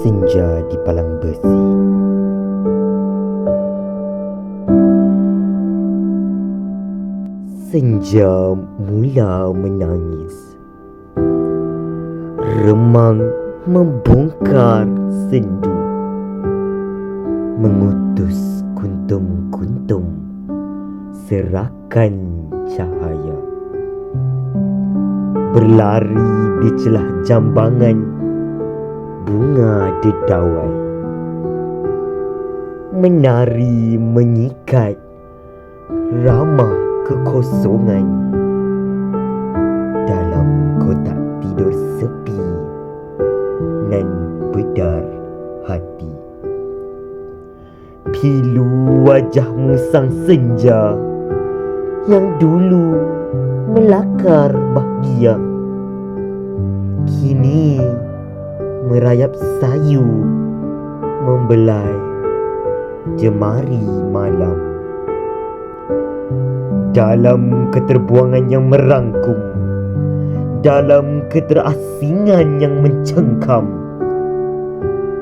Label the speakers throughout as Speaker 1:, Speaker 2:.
Speaker 1: Senja di palang besi. Senja mula menangis. Remang membongkar sendu, mengutus kuntum-kuntum serakan cahaya. Berlari di celah jambangan bunga dedauai, menari menyikat ramah kekosongan dalam kotak tidur sepi nan bedar hati. Pilu wajahmu sang senja yang dulu melakar bahagia, kini merayap sayu membelai jemari malam. Dalam keterbuangan yang merangkum, dalam keterasingan yang mencengkam,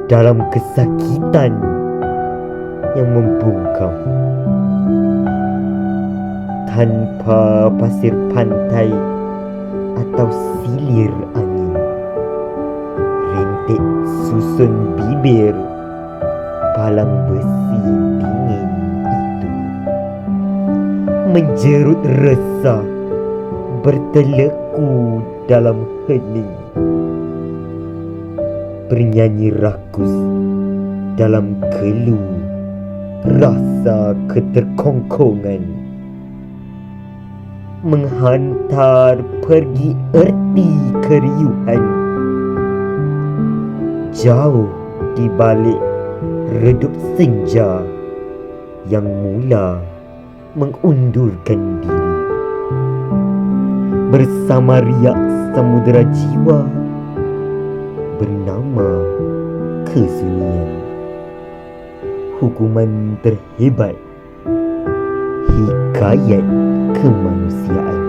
Speaker 1: dalam kesakitan yang membungkam, tanpa pasir pantai atau silir angin, rintik susun bibir palang besi dingin itu menjerut resah, berteleku dalam hening, bernyanyi rakus dalam keluh rasa keterkongkongan, menghantar pergi erti keriuhan, jauh di balik redup senja yang mula mengundurkan diri. Bersama riak samudera jiwa bernama kesunyian, hukuman terhebat hikayat kemanusiaan.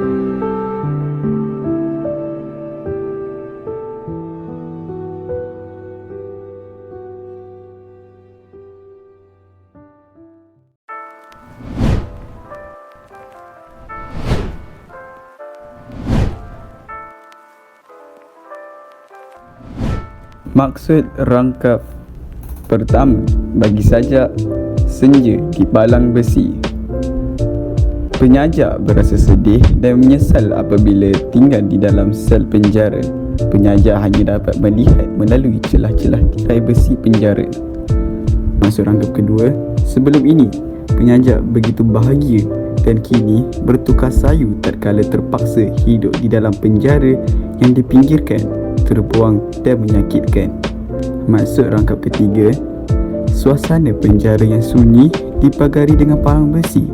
Speaker 2: Maksud rangkap pertama bagi sajak Senja di Palang Besi. Penyajak berasa sedih dan menyesal apabila tinggal di dalam sel penjara. Penyajak hanya dapat melihat melalui celah-celah tirai besi penjara. Maksud rangkap kedua, sebelum ini penyajak begitu bahagia dan kini bertukar sayu tatkala terpaksa hidup di dalam penjara yang dipinggirkan, terbuang dan menyakitkan. Maksud rangkap ketiga, suasana penjara yang sunyi dipagari dengan palang besi,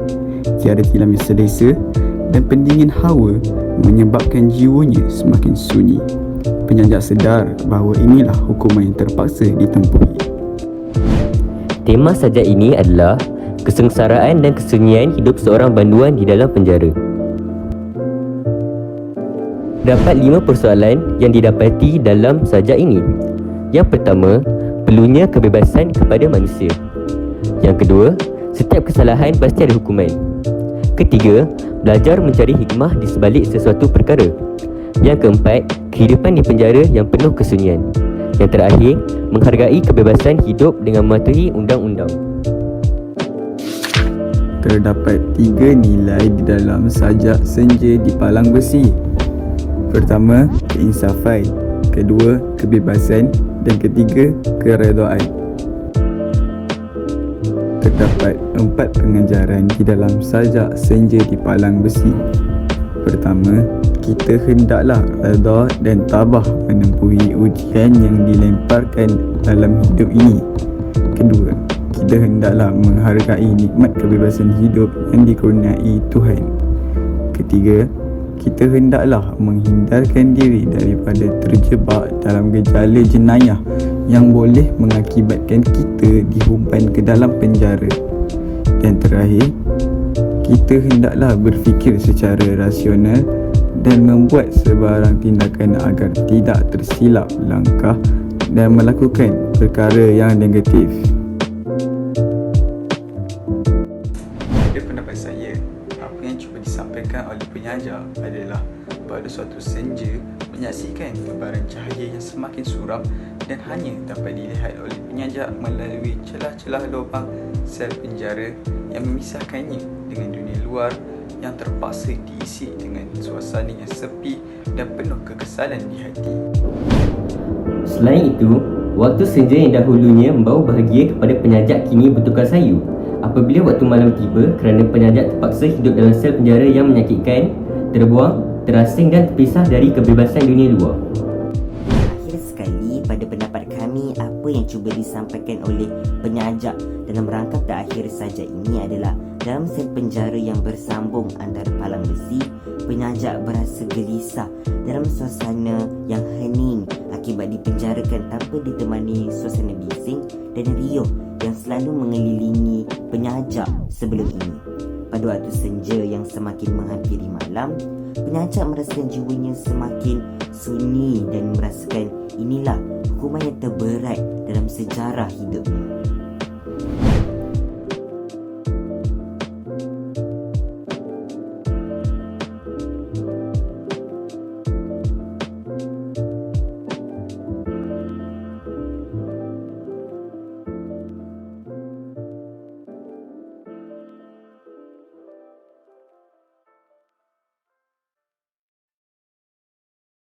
Speaker 2: tiada tilam yang selesa dan pendingin hawa menyebabkan jiwanya semakin sunyi. Penyajak sedar bahawa inilah hukuman yang terpaksa ditempuhi.
Speaker 3: Tema sajak ini adalah kesengsaraan dan kesunyian hidup seorang banduan di dalam penjara. Terdapat 5 persoalan yang didapati dalam sajak ini. Yang pertama, perlunya kebebasan kepada manusia. Yang kedua, setiap kesalahan pasti ada hukuman. Ketiga, belajar mencari hikmah di sebalik sesuatu perkara. Yang keempat, kehidupan di penjara yang penuh kesunyian. Yang terakhir, menghargai kebebasan hidup dengan mematuhi undang-undang.
Speaker 2: Terdapat 3 nilai di dalam sajak Senja di Palang Besi. Pertama, keinsafan. Kedua, kebebasan. Dan ketiga, keredaan. Terdapat 4 pengajaran di dalam sajak Senja di Palang Besi. Pertama, kita hendaklah redha dan tabah menempuhi ujian yang dilemparkan dalam hidup ini. Kedua, kita hendaklah menghargai nikmat kebebasan hidup yang dikurniai Tuhan. Ketiga, kita hendaklah menghindarkan diri daripada terjebak dalam gejala jenayah yang boleh mengakibatkan kita dihumpan ke dalam penjara. Dan terakhir, kita hendaklah berfikir secara rasional dan membuat sebarang tindakan agar tidak tersilap langkah dan melakukan perkara yang negatif. Pada pendapat saya, apa yang cuba disampaikan oleh penyaja adalah pada suatu senja menyaksikan lebaran cahaya yang semakin suram dan hanya dapat dilihat oleh penyaja melalui celah-celah lubang sel penjara yang memisahkannya dengan dunia luar yang terpaksa diisi dengan suasana yang sepi dan penuh kekesalan di hati.
Speaker 3: Selain itu, waktu senja yang dahulunya membawa bahagia kepada penyajak kini bertukar sayu apabila waktu malam tiba kerana penyajak terpaksa hidup dalam sel penjara yang menyakitkan, terbuang, terasing dan terpisah dari kebebasan dunia luar.
Speaker 4: Akhir sekali, pada pendapat kami, apa yang cuba disampaikan oleh penyajak dalam rangkap terakhir saja ini adalah dalam sel penjara yang bersambung antara palang besi, penyajak berasa gelisah dalam suasana yang hening akibat dipenjarakan tanpa ditemani suasana bising dan riuh yang selalu mengelilingi penyajak sebelum ini. Pada waktu senja yang semakin menghampiri malam, penyajak merasakan jiwanya semakin sunyi dan merasakan inilah hukuman yang terberat dalam sejarah hidupnya.